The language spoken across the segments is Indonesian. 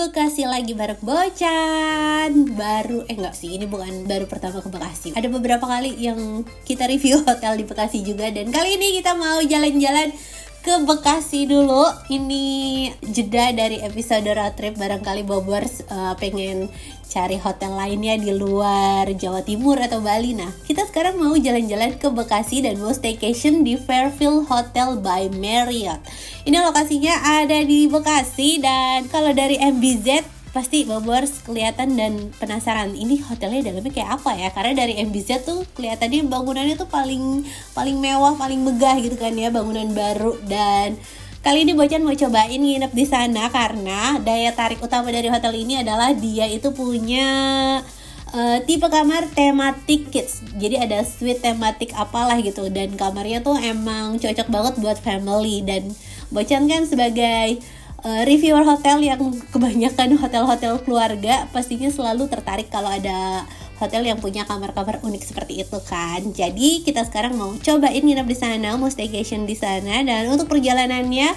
Bekasi lagi bareng Bocan. Enggak sih, ini bukan baru pertama ke Bekasi. Ada beberapa kali yang kita review hotel di Bekasi juga. Dan kali ini kita mau jalan-jalan ke Bekasi dulu. Ini jeda dari episode road trip. Barangkali Bobors pengen cari hotel lainnya di luar Jawa Timur atau Bali. Nah, kita sekarang mau jalan-jalan ke Bekasi dan mau staycation di Fairfield Hotel by Marriott. Ini lokasinya ada di Bekasi, dan kalau dari MBZ pasti Bobors kelihatan dan penasaran ini hotelnya dalamnya kayak apa ya, karena dari MBZ tuh kelihatannya bangunannya tuh paling mewah, paling megah gitu kan ya, bangunan baru. Dan kali ini Bocan mau cobain nginep di sana karena daya tarik utama dari hotel ini adalah dia itu punya tipe kamar tematik kids. Jadi ada suite tematik apalah gitu, dan kamarnya tuh emang cocok banget buat family. Dan Bocan kan sebagai reviewer hotel yang kebanyakan hotel-hotel keluarga, pastinya selalu tertarik kalau ada hotel yang punya kamar-kamar unik seperti itu kan. Jadi kita sekarang mau cobain nginep di sana, mau staycation di sana. Dan untuk perjalanannya,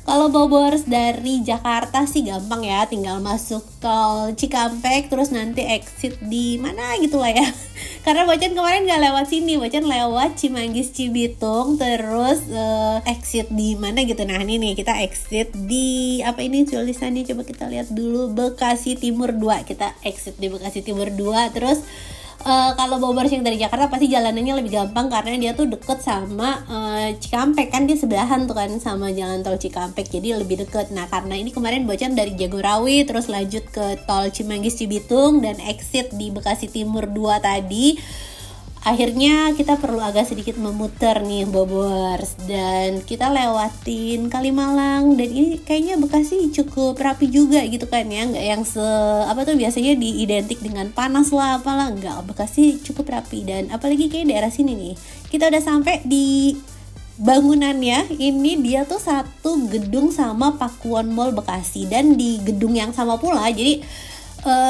kalau Bobors dari Jakarta sih gampang ya, tinggal masuk tol Cikampek terus nanti exit di mana gitu lah ya. Karena Bocan kemarin gak lewat sini, Bocan lewat Cimanggis Cibitung terus exit di mana gitu. Nah ini nih kita exit di apa ini tulisannya, coba kita lihat dulu, Bekasi Timur 2. Kita exit di Bekasi Timur 2 terus. Kalau Bobors yang dari Jakarta pasti jalanannya lebih gampang karena dia tuh deket sama Cikampek kan, dia sebelahan tuh kan sama jalan tol Cikampek, jadi lebih deket. Nah karena ini kemarin Bocan dari Jagorawi terus lanjut ke tol Cimanggis Cibitung dan exit di Bekasi Timur 2 tadi, akhirnya kita perlu agak sedikit memutar nih Bobors, dan kita lewatin Kalimalang. Dan ini kayaknya Bekasi cukup rapi juga gitu kan ya, nggak yang biasanya diidentik dengan panas lah apalah, nggak, Bekasi cukup rapi. Dan apalagi kayak daerah sini nih, kita udah sampai di bangunannya. Ini dia tuh satu gedung sama Pakuwon Mall Bekasi, dan di gedung yang sama pula, jadi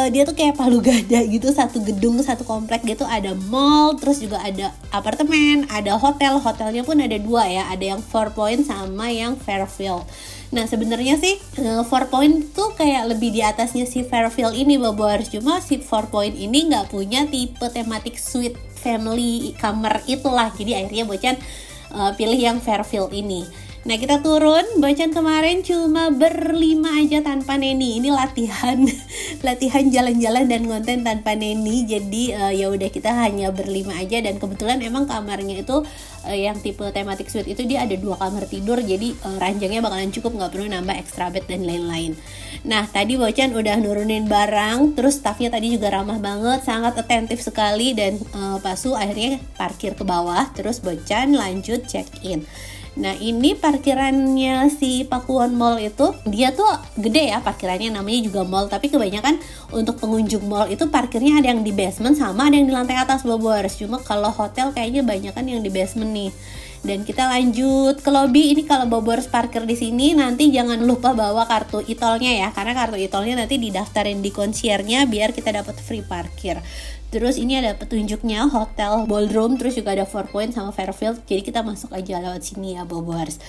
dia tuh kayak palu gada gitu, satu gedung, satu komplek gitu. Ada mall, terus juga ada apartemen, ada hotelnya pun ada dua ya, ada yang 4 Point sama yang Fairfield. Nah sebenarnya sih 4 Point tuh kayak lebih di atasnya si Fairfield ini Bobors, cuma si 4 Point ini nggak punya tipe tematik suite family kamar itulah, jadi akhirnya Bocan pilih yang Fairfield ini. Nah kita turun, Bocan kemarin cuma berlima aja tanpa Neni. Ini latihan jalan-jalan dan konten tanpa Neni. Jadi ya udah kita hanya berlima aja, dan kebetulan emang kamarnya itu yang tipe tematik suite itu dia ada 2 kamar tidur. Jadi ranjangnya bakalan cukup, nggak perlu nambah extra bed dan lain-lain. Nah tadi Bocan udah nurunin barang, terus staffnya tadi juga ramah banget, sangat atentif sekali. Dan Pasu akhirnya parkir ke bawah, terus Bocan lanjut check in. Nah ini parkirannya si Pakuwon Mall itu, dia tuh gede ya parkirannya, namanya juga mall, tapi kebanyakan untuk pengunjung mall itu parkirnya ada yang di basement sama ada yang di lantai atas Bobors. Cuma kalau hotel kayaknya banyakan yang di basement nih. Dan kita lanjut ke lobby. Ini kalau Bobors parkir di sini nanti jangan lupa bawa kartu e-tolnya ya, karena kartu e-tolnya nanti didaftarin di concierge-nya biar kita dapat free parkir. Terus ini ada petunjuknya hotel ballroom, terus juga ada 4 Point sama Fairfield. Jadi kita masuk aja lewat sini ya Bobors.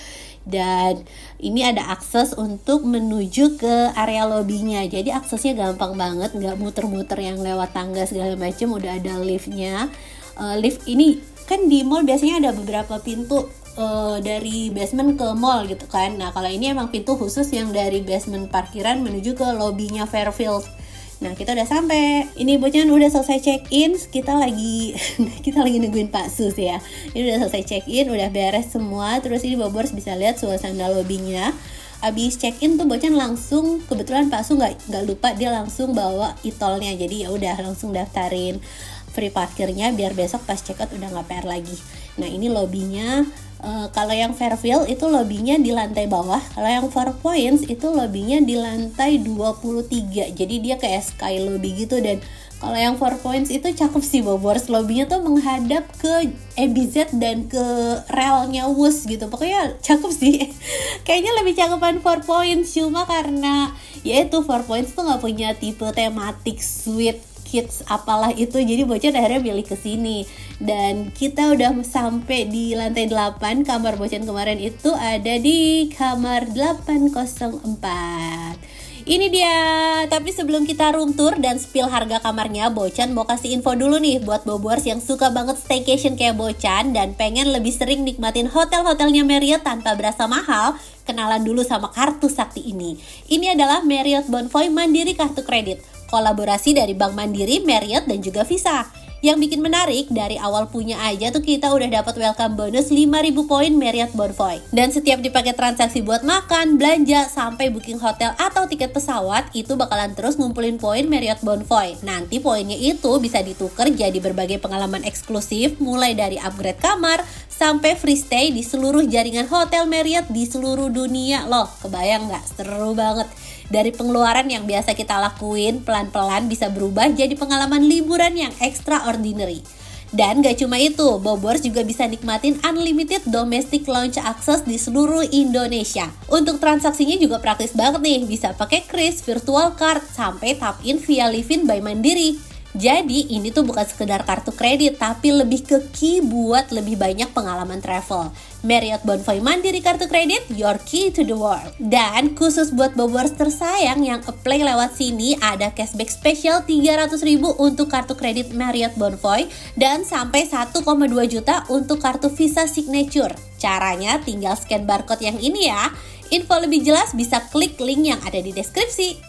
Dan ini ada akses untuk menuju ke area lobbynya. Jadi aksesnya gampang banget, nggak muter-muter yang lewat tangga segala macam. Udah ada liftnya. Lift ini kan di mall biasanya ada beberapa pintu dari basement ke mall gitu kan. Nah kalau ini emang pintu khusus yang dari basement parkiran menuju ke lobbynya Fairfield. Nah kita udah sampai. Ini Bocan udah selesai check in. Kita lagi nungguin Pak Sus ya. Ini udah selesai check in, udah beres semua. Terus ini Bobors bisa lihat suasana lobbynya. Abis check in tuh Bocan langsung, kebetulan Pak Sus nggak lupa, dia langsung bawa e-tolnya. Jadi ya udah langsung daftarin free parkirnya biar besok pas check out udah nggak PR lagi. Nah ini lobbynya. Kalau yang Fairfield itu lobbynya di lantai bawah, kalau yang 4 Points itu lobbynya di lantai 23. Jadi dia kayak sky lobby gitu. Dan kalau yang 4 Points itu cakep sih Bobors, lobbynya tuh menghadap ke MBZ dan ke relnya Wus gitu. Pokoknya cakep sih. Kayaknya lebih cakepan 4 Points, cuma karena ya itu 4 Points tuh nggak punya tipe tematik suite kids apalah itu, jadi Bocan akhirnya pilih kesini. Dan kita udah sampai di lantai 8. Kamar Bocan kemarin itu ada di kamar 804. Ini dia. Tapi sebelum kita room tour dan spill harga kamarnya, Bocan mau kasih info dulu nih buat Bobors yang suka banget staycation kayak Bocan dan pengen lebih sering nikmatin hotel-hotelnya Marriott tanpa berasa mahal. Kenalan dulu sama kartu sakti ini. Ini adalah Marriott Bonvoy Mandiri Kartu Kredit, kolaborasi dari Bank Mandiri, Marriott, dan juga Visa. Yang bikin menarik, dari awal punya aja tuh kita udah dapat welcome bonus 5.000 poin Marriott Bonvoy. Dan setiap dipakai transaksi buat makan, belanja, sampai booking hotel atau tiket pesawat, itu bakalan terus ngumpulin poin Marriott Bonvoy. Nanti poinnya itu bisa ditukar jadi berbagai pengalaman eksklusif, mulai dari upgrade kamar, sampai free stay di seluruh jaringan hotel Marriott di seluruh dunia. Loh, kebayang nggak? Seru banget. Dari pengeluaran yang biasa kita lakuin, pelan-pelan bisa berubah jadi pengalaman liburan yang extraordinary. Dan gak cuma itu, Bobors juga bisa nikmatin unlimited domestic lounge access di seluruh Indonesia. Untuk transaksinya juga praktis banget nih, bisa pakai kris, virtual card, sampai tap in via Livin by Mandiri. Jadi ini tuh bukan sekedar kartu kredit, tapi lebih ke key buat lebih banyak pengalaman travel. Marriott Bonvoy Mandiri Kartu Kredit, your key to the world. Dan khusus buat Bobors tersayang yang apply lewat sini, ada cashback spesial 300.000 untuk kartu kredit Marriott Bonvoy dan sampai 1,2 juta untuk kartu Visa Signature. Caranya tinggal scan barcode yang ini ya. Info lebih jelas bisa klik link yang ada di deskripsi.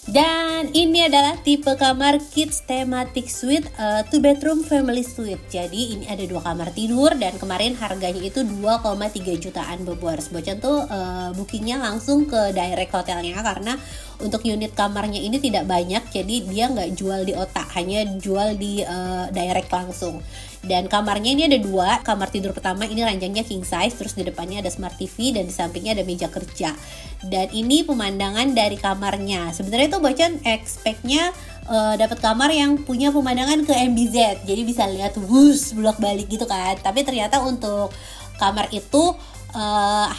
Dan ini adalah tipe kamar kids thematic suite 2 bedroom family suite. Jadi ini ada 2 kamar tidur dan kemarin harganya itu 2,3 jutaan Bobors. Bocan tuh bookingnya langsung ke direct hotelnya karena untuk unit kamarnya ini tidak banyak, jadi dia nggak jual di otak, hanya jual di direct langsung. Dan kamarnya ini ada 2, kamar tidur pertama ini ranjangnya king size, terus di depannya ada smart TV dan di sampingnya ada meja kerja. Dan ini pemandangan dari kamarnya. Sebenarnya itu Bocan expect-nya dapat kamar yang punya pemandangan ke MBZ, jadi bisa lihat bolak-balik gitu kan. Tapi ternyata untuk kamar itu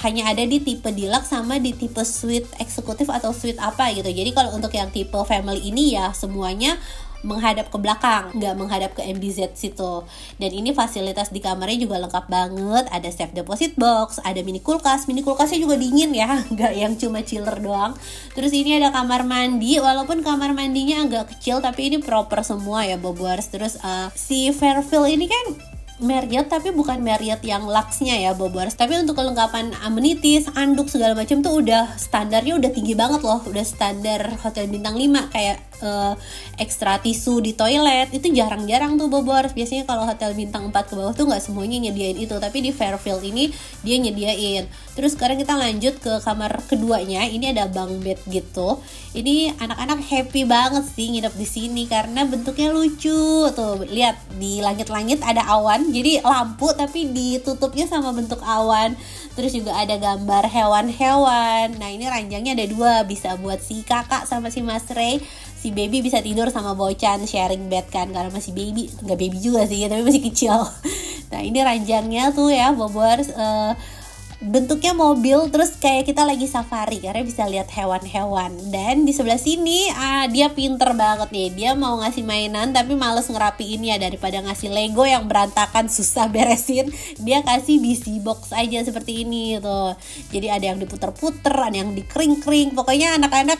hanya ada di tipe deluxe sama di tipe suite eksekutif atau suite apa gitu. Jadi kalau untuk yang tipe family ini ya semuanya menghadap ke belakang, nggak menghadap ke MBZ situ. Dan ini fasilitas di kamarnya juga lengkap banget. Ada safe deposit box, ada mini kulkasnya juga dingin ya, nggak yang cuma chiller doang. Terus ini ada kamar mandi, walaupun kamar mandinya agak kecil tapi ini proper semua ya Bobors. Terus si Fairfield ini kan Marriott tapi bukan Marriott yang luxe-nya ya Bobors, tapi untuk kelengkapan amenities, anduk segala macam tuh udah standarnya udah tinggi banget loh, udah standar hotel bintang 5 kayak ekstra tisu di toilet itu jarang-jarang tuh Bobors. Biasanya kalau hotel bintang 4 ke bawah tuh nggak semuanya nyediain itu, tapi di Fairfield ini dia nyediain. Terus sekarang kita lanjut ke kamar keduanya, ini ada bunk bed gitu. Ini anak-anak happy banget sih nginep di sini karena bentuknya lucu tuh. Lihat di langit-langit ada awan, jadi lampu tapi ditutupnya sama bentuk awan. Terus juga ada gambar hewan-hewan. Nah ini ranjangnya ada 2, bisa buat si kakak sama si Mas Ray. Si baby bisa tidur sama Bocan sharing bed kan, karena masih baby, nggak baby juga sih tapi masih kecil. Nah ini ranjangnya tuh ya Bobors, bentuknya mobil, terus kayak kita lagi safari karena bisa lihat hewan-hewan. Dan di sebelah sini dia pinter banget nih, dia mau ngasih mainan tapi males ngerapiin ya, daripada ngasih Lego yang berantakan susah beresin, dia kasih BC box aja seperti ini tuh. Jadi ada yang diputer-puter, ada yang dikering-kering, pokoknya anak-anak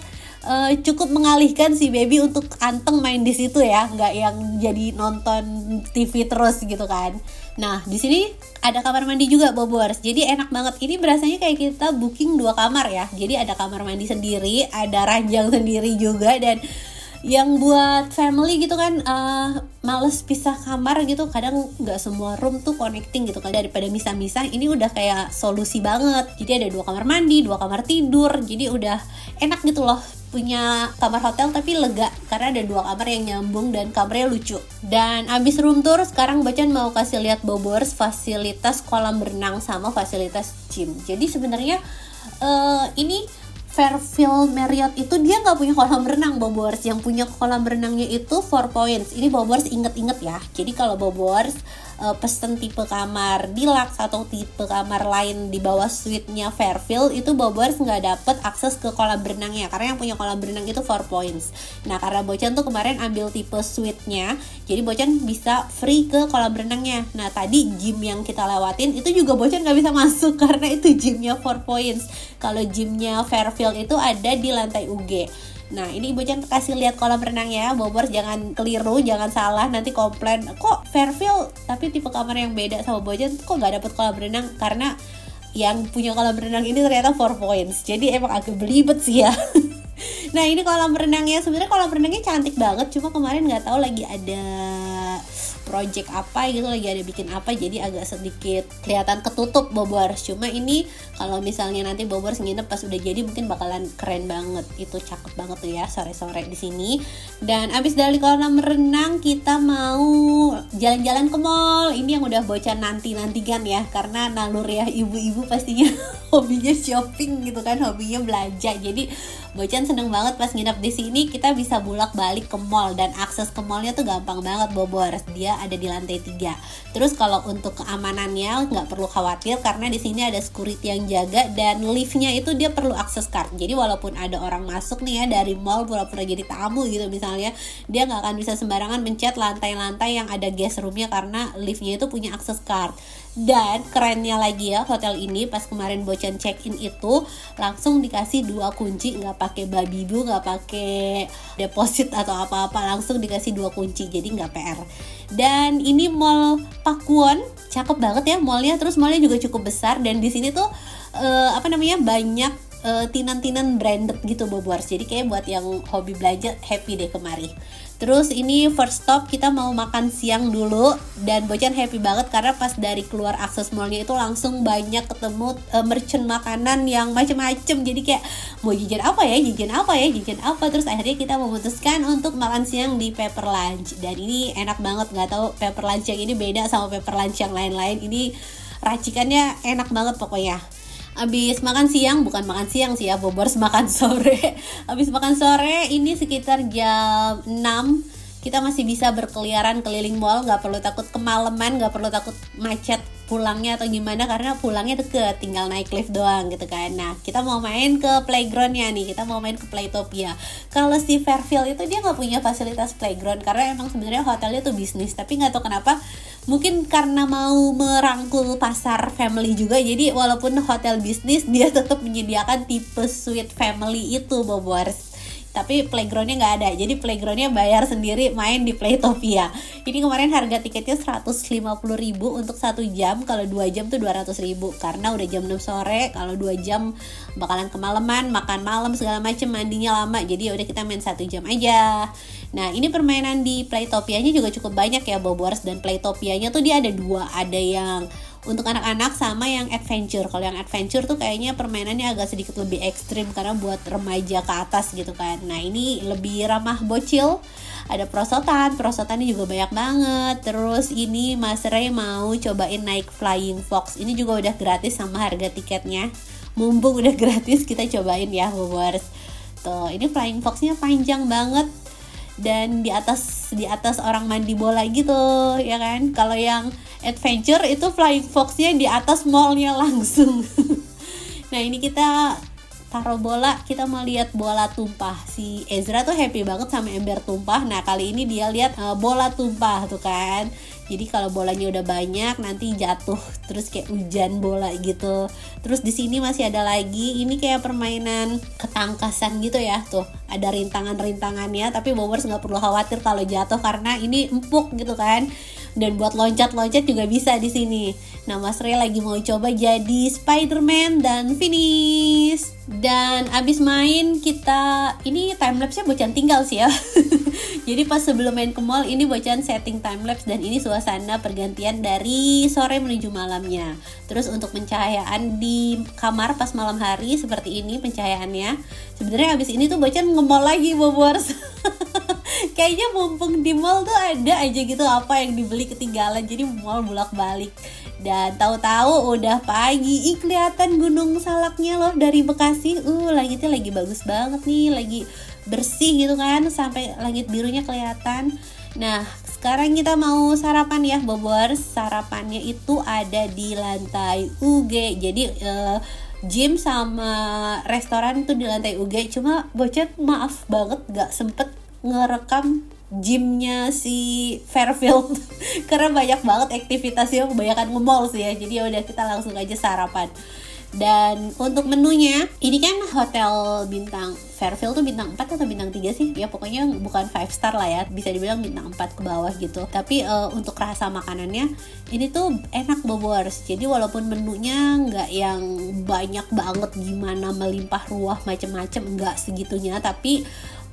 cukup mengalihkan si baby untuk anteng main di situ ya, nggak yang jadi nonton TV terus gitu kan. Nah di sini ada kamar mandi juga Bobors, jadi enak banget. Ini berasanya kayak kita booking 2 kamar ya, jadi ada kamar mandi sendiri, ada ranjang sendiri juga. Dan yang buat family gitu kan males pisah kamar gitu, kadang nggak semua room tuh connecting gitu kan, daripada misah-misah ini udah kayak solusi banget. Jadi ada 2 kamar mandi, 2 kamar tidur, jadi udah enak gitu loh punya kamar hotel tapi lega karena ada 2 kamar yang nyambung dan kamarnya lucu. Dan abis room tour sekarang Bocan mau kasih lihat Bobors fasilitas kolam berenang sama fasilitas gym. Jadi sebenarnya ini Fairfield Marriott itu dia nggak punya kolam renang Bobors, yang punya kolam renangnya itu 4 points. Ini Bobors inget-inget ya. Jadi kalau Bobors pesen tipe kamar deluxe atau tipe kamar lain di bawah suite-nya Fairfield, itu Bobers nggak dapet akses ke kolam berenangnya, karena yang punya kolam berenang itu 4 points. Nah karena Bocan tuh kemarin ambil tipe suite-nya, jadi Bocan bisa free ke kolam berenangnya. Nah tadi gym yang kita lewatin itu juga Bocan nggak bisa masuk karena itu gymnya 4 points. Kalau gymnya Fairfield itu ada di lantai UG. Nah ini Bocan kasih lihat kolam renangnya, Bobers jangan keliru, jangan salah nanti komplain kok Fairfield tapi tipe kamar yang beda sama Bocan kok nggak dapet kolam renang, karena yang punya kolam renang ini ternyata 4 points, jadi emang agak belibet sih ya. Nah ini kolam renangnya, sebenarnya kolam renangnya cantik banget, cuma kemarin nggak tahu lagi ada project apa gitu, lagi ada bikin apa, jadi agak sedikit kelihatan ketutup Bobers. Cuma ini kalau misalnya nanti Bobers nginep pas udah jadi mungkin bakalan keren banget. Itu cakep banget tuh ya sore-sore di sini. Dan abis dari kolam renang kita mau jalan-jalan ke mall. Ini yang udah Bocan nanti-nantikan ya, karena nalur ya ibu-ibu pastinya hobinya shopping gitu kan, hobinya belanja. Jadi Bocan seneng banget pas nginep di sini kita bisa bolak-balik ke mall, dan akses ke mallnya tuh gampang banget Bobers. Dia ada di lantai 3. Terus kalau untuk keamanannya nggak perlu khawatir karena di sini ada security yang jaga, dan liftnya itu dia perlu akses card. Jadi walaupun ada orang masuk nih ya dari mall pura-pura jadi tamu gitu misalnya, dia nggak akan bisa sembarangan mencet lantai-lantai yang ada guest roomnya karena liftnya itu punya akses card. Dan kerennya lagi ya, hotel ini pas kemarin Bocan check-in itu langsung dikasih 2 kunci, nggak pakai babi bu, nggak pakai deposit atau apa-apa, langsung dikasih 2 kunci, jadi nggak PR. Dan ini mall Pakuwon, cakep banget ya mallnya, terus mallnya juga cukup besar, dan di sini tuh banyak tinan-tinan branded gitu Bobors, jadi kayak buat yang hobi belanja happy deh kemari. Terus ini first stop kita mau makan siang dulu, dan Bocan happy banget karena pas dari keluar akses mallnya itu langsung banyak ketemu merchant makanan yang macem-macem, jadi kayak mau jajan apa, terus akhirnya kita memutuskan untuk makan siang di Pepper Lunch. Dan ini enak banget, nggak tahu Pepper Lunch yang ini beda sama Pepper Lunch yang lain-lain, ini racikannya enak banget pokoknya. Abis makan siang, bukan makan siang sih ya Bobors, makan sore. Abis makan sore ini sekitar jam 6 kita masih bisa berkeliaran keliling mall, nggak perlu takut kemalaman, nggak perlu takut macet pulangnya atau gimana, karena pulangnya deket, tinggal naik lift doang gitu kan. Nah kita mau main ke playgroundnya nih, kita mau main ke Playtopia. Kalau si Fairfield itu dia nggak punya fasilitas playground karena emang sebenarnya hotelnya tuh bisnis, tapi nggak tahu kenapa, mungkin karena mau merangkul pasar family juga, jadi walaupun hotel bisnis dia tetap menyediakan tipe suite family itu Bobors. Tapi playgroundnya nggak ada, jadi playgroundnya bayar sendiri, main di Playtopia. Ini kemarin harga tiketnya 150.000 untuk 1 jam, kalau 2 jam tuh 200.000 karena udah jam 6 sore. Kalau 2 jam bakalan kemalaman, makan malam segala macem, mandinya lama, jadi udah kita main 1 jam aja. Nah ini permainan di Playtopianya juga cukup banyak ya Bobors, dan Playtopianya tuh dia ada 2, ada yang untuk anak-anak sama yang adventure. Kalau yang adventure tuh kayaknya permainannya agak sedikit lebih ekstrim karena buat remaja ke atas gitu kan. Nah ini lebih ramah bocil, ada perosotannya juga banyak banget. Terus ini Mas Ray mau cobain naik Flying Fox, ini juga udah gratis sama harga tiketnya. Mumpung udah gratis kita cobain ya Bobors. Tuh ini Flying Foxnya panjang banget, dan di atas orang mandi bola gitu ya kan. Kalau yang adventure itu Flying Fox-nya di atas mallnya langsung. Nah ini kita taruh bola, kita mau lihat bola tumpah. Si Ezra tuh happy banget sama ember tumpah. Nah kali ini dia lihat bola tumpah tuh kan. Jadi kalau bolanya udah banyak nanti jatuh terus kayak hujan bola gitu. Terus di sini masih ada lagi, ini kayak permainan ketangkasan gitu ya. Tuh ada rintangan-rintangannya, tapi Bobors nggak perlu khawatir kalau jatuh karena ini empuk gitu kan. Dan buat loncat-loncat juga bisa di sini. Nah Mas Ray lagi mau coba jadi Spider-Man dan finish. Dan abis main kita, ini timelapse-nya Bocan tinggal sih ya. Jadi pas sebelum main ke mall ini Bocan setting timelapse, dan ini suasana pergantian dari sore menuju malamnya. Terus untuk pencahayaan di kamar pas malam hari seperti ini pencahayaannya. Sebenarnya abis ini tuh Bocan nge-mall lagi Bobors. Kayaknya mumpung di mall tuh ada aja gitu apa yang dibeli ketinggalan, jadi mall bolak-balik. Dan tahu-tahu udah pagi, kelihatan Gunung Salaknya loh dari Bekasi. Langitnya lagi bagus banget nih, lagi bersih gitu kan, sampai langit birunya kelihatan. Nah, sekarang kita mau sarapan ya, Bobors. Sarapannya itu ada di lantai UG. Jadi gym sama restoran itu di lantai UG. Cuma Bocet maaf banget gak sempet ngerekam gymnya si Fairfield karena banyak banget aktivitasnya, kebanyakan nge-mall sih ya. Jadi ya udah, kita langsung aja sarapan. Dan untuk menunya, ini kan hotel bintang Fairfield tuh bintang 4 atau bintang 3 sih? Ya pokoknya bukan 5 star lah ya, bisa dibilang bintang 4 ke bawah gitu. Tapi untuk rasa makanannya ini tuh enak, Bobors. Jadi walaupun menunya nggak yang banyak banget gimana melimpah ruah macem-macem, nggak segitunya, tapi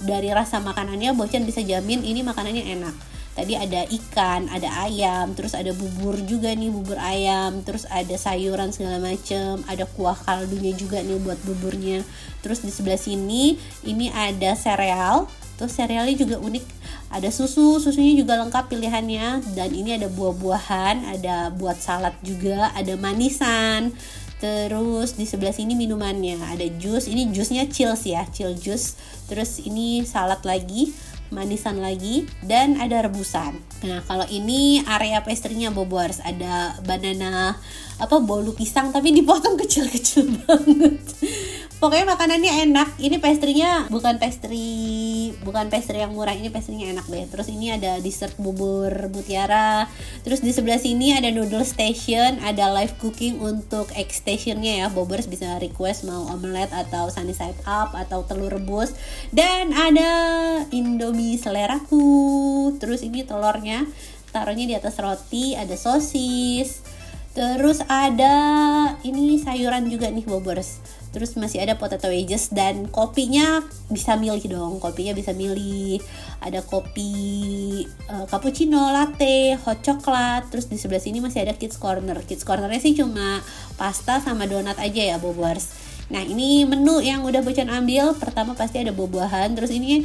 dari rasa makanannya Bocan bisa jamin ini makanannya enak. Tadi ada ikan, ada ayam, terus ada bubur juga nih, bubur ayam, terus ada sayuran segala macem, ada kuah kaldunya juga nih buat buburnya. Terus di sebelah sini ini ada sereal, terus serealnya juga unik, ada susunya juga lengkap pilihannya, dan ini ada buah-buahan, ada buat salad juga, ada manisan. Terus di sebelah sini minumannya, ada jus, ini jusnya chills ya, chill juice. Terus ini salad lagi, manisan lagi, dan ada rebusan. Nah, kalau ini area pastry-nya, Bobors, ada banana bolu pisang tapi dipotong kecil-kecil banget. Pokoknya makanannya enak. Ini pastry-nya bukan pastry yang murah, ini pastry-nya enak deh. Terus ini ada dessert bubur mutiara. Terus di sebelah sini ada noodle station, ada live cooking untuk egg station-nya ya. Bobors bisa request mau omelet atau sunny side up atau telur rebus. Dan ada Indomie seleraku. Terus ini telurnya taruhnya di atas roti, ada sosis. Terus ada ini sayuran juga nih, Bobors. Terus masih ada potato wedges, dan kopinya bisa milih dong. Kopinya bisa milih. Ada kopi cappuccino, latte, hot coklat. Terus di sebelah sini masih ada kids corner. Kids cornernya sih cuma pasta sama donat aja ya, Bobors. Nah, ini menu yang udah Bocan ambil. Pertama pasti ada buah-buahan. Terus ini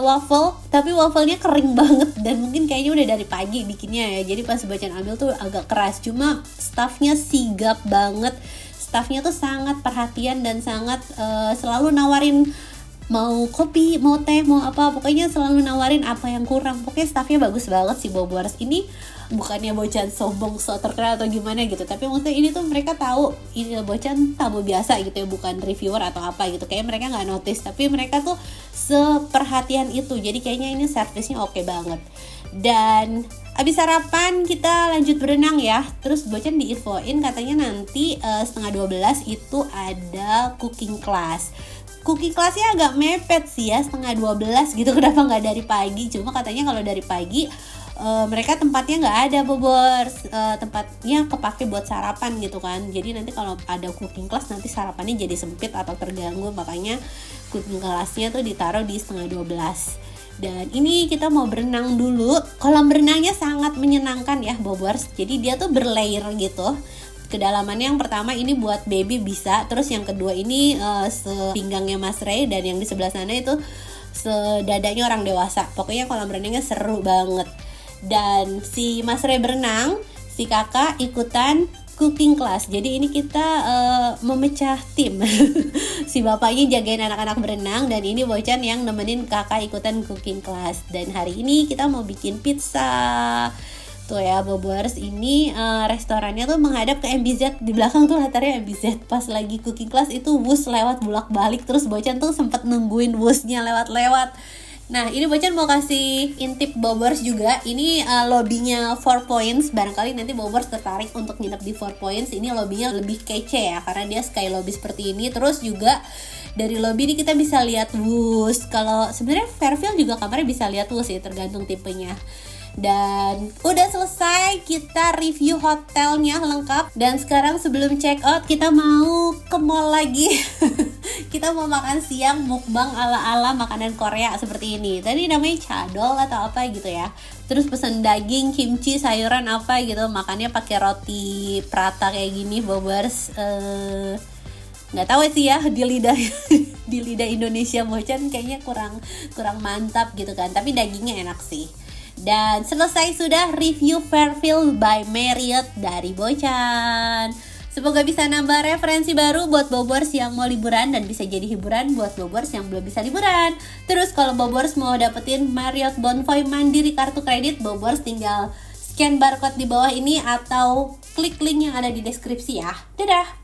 waffle, tapi waffle-nya kering banget dan mungkin kayaknya udah dari pagi bikinnya ya. Jadi pas Bocan ambil tuh agak keras. Cuma staffnya sigap banget. Staffnya tuh sangat perhatian dan sangat selalu nawarin mau kopi, mau teh, mau apa, pokoknya selalu nawarin apa yang kurang. Pokoknya staffnya bagus banget sih, Bobors. Ini bukannya Bocan sombong so terkenal atau gimana gitu, tapi maksudnya ini tuh mereka tahu ini Bocan tamu biasa gitu ya, bukan reviewer atau apa gitu. Kayak mereka nggak notice, tapi mereka tuh seperhatian itu. Jadi kayaknya ini servisnya oke banget. Dan abis sarapan kita lanjut berenang ya. Terus Bocan diinfoin katanya nanti 11:30 itu ada cooking class. Cooking classnya agak mepet sih ya, 11:30 gitu. Kenapa nggak dari pagi? Cuma katanya kalau dari pagi mereka tempatnya nggak ada, Bobors. Tempatnya kepake buat sarapan gitu kan. Jadi nanti kalau ada cooking class nanti sarapannya jadi sempit atau terganggu. Makanya cooking classnya tuh ditaruh di 11:30. Dan ini kita mau berenang dulu. Kolam berenangnya sangat menyenangkan ya, Bobors. Jadi dia tuh berlayer gitu. Kedalamannya yang pertama ini buat baby bisa. Terus yang kedua ini sepinggangnya Mas Ray. Dan yang di sebelah sana itu sedadanya orang dewasa. Pokoknya kolam berenangnya seru banget. Dan si Mas Ray berenang, si kakak ikutan cooking class. Jadi ini kita memecah tim. Si bapaknya jagain anak-anak berenang, dan ini Bocan yang nemenin kakak ikutan cooking class. Dan hari ini kita mau bikin pizza. Tuh ya, Bobors, ini restorannya tuh menghadap ke MBZ. Di belakang tuh latarnya MBZ. Pas lagi cooking class itu Wus lewat bolak-balik. Terus Bocan tuh sempet nungguin Wusnya lewat-lewat. Nah, ini Bocan mau kasih intip Bobors juga. Ini lobbynya 4 Points. Barangkali nanti Bobors tertarik untuk nginep di 4 Points. Ini lobbynya lebih kece ya, karena dia sky lobby seperti ini. Terus juga dari lobby ini kita bisa lihat Wus. Kalau sebenarnya Fairfield juga kamarnya bisa lihat Wus ya, tergantung tipenya. Dan udah selesai kita review hotelnya lengkap. Dan sekarang sebelum check out kita mau ke mall lagi. Kita mau makan siang mukbang ala-ala makanan Korea seperti ini. Tadi namanya chadol atau apa gitu ya. Terus pesen daging, kimchi, sayuran apa gitu. Makannya pakai roti prata kayak gini, Bobors. Nggak tahu sih ya, di lidah Indonesia Bocan kayaknya kurang mantap gitu kan. Tapi dagingnya enak sih. Dan selesai sudah review Fairfield by Marriott dari Bocan. Semoga bisa nambah referensi baru buat Bobors yang mau liburan dan bisa jadi hiburan buat Bobors yang belum bisa liburan. Terus kalau Bobors mau dapetin Marriott Bonvoy Mandiri kartu kredit, Bobors tinggal scan barcode di bawah ini atau klik link yang ada di deskripsi ya. Dadah!